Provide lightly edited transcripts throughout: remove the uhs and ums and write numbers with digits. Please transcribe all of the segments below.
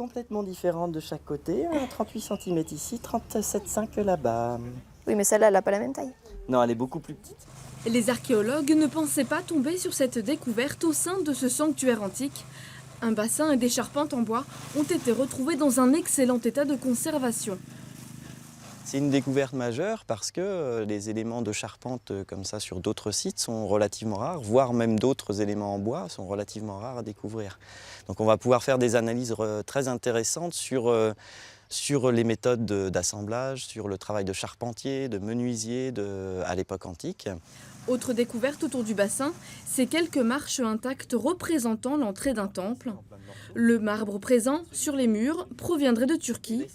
complètement différentes de chaque côté. 38 cm ici, 37,5 là-bas. Oui, mais celle-là, elle n'a pas la même taille. Non, elle est beaucoup plus petite. Les archéologues ne pensaient pas tomber sur cette découverte au sein de ce sanctuaire antique. Un bassin et des charpentes en bois ont été retrouvés dans un excellent état de conservation. C'est une découverte majeure parce que les éléments de charpente comme ça sur d'autres sites sont relativement rares, voire même d'autres éléments en bois sont relativement rares à découvrir. Donc on va pouvoir faire des analyses très intéressantes sur les méthodes d'assemblage, sur le travail de charpentier, de menuisier à l'époque antique. Autre découverte autour du bassin, ces quelques marches intactes représentant l'entrée d'un temple. Le marbre présent sur les murs proviendrait de Turquie.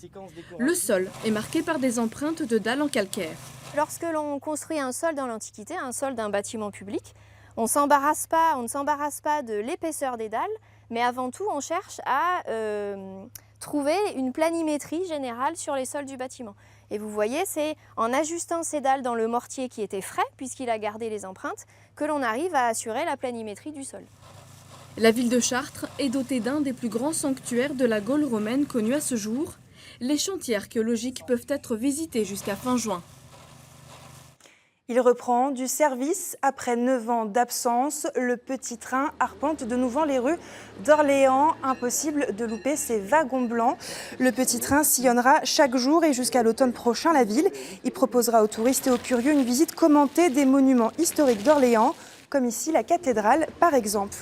Le sol est marqué par des empreintes de dalles en calcaire. Lorsque l'on construit un sol dans l'Antiquité, un sol d'un bâtiment public, on ne s'embarrasse pas de l'épaisseur des dalles, mais avant tout, on cherche à trouver une planimétrie générale sur les sols du bâtiment. Et vous voyez, c'est en ajustant ces dalles dans le mortier qui était frais, puisqu'il a gardé les empreintes, que l'on arrive à assurer la planimétrie du sol. La ville de Chartres est dotée d'un des plus grands sanctuaires de la Gaule romaine connus à ce jour. Les chantiers archéologiques peuvent être visités jusqu'à fin juin. Il reprend du service après 9 ans d'absence. Le petit train arpente de nouveau les rues d'Orléans. Impossible de louper ces wagons blancs. Le petit train sillonnera chaque jour et jusqu'à l'automne prochain la ville. Il proposera aux touristes et aux curieux une visite commentée des monuments historiques d'Orléans, comme ici la cathédrale par exemple.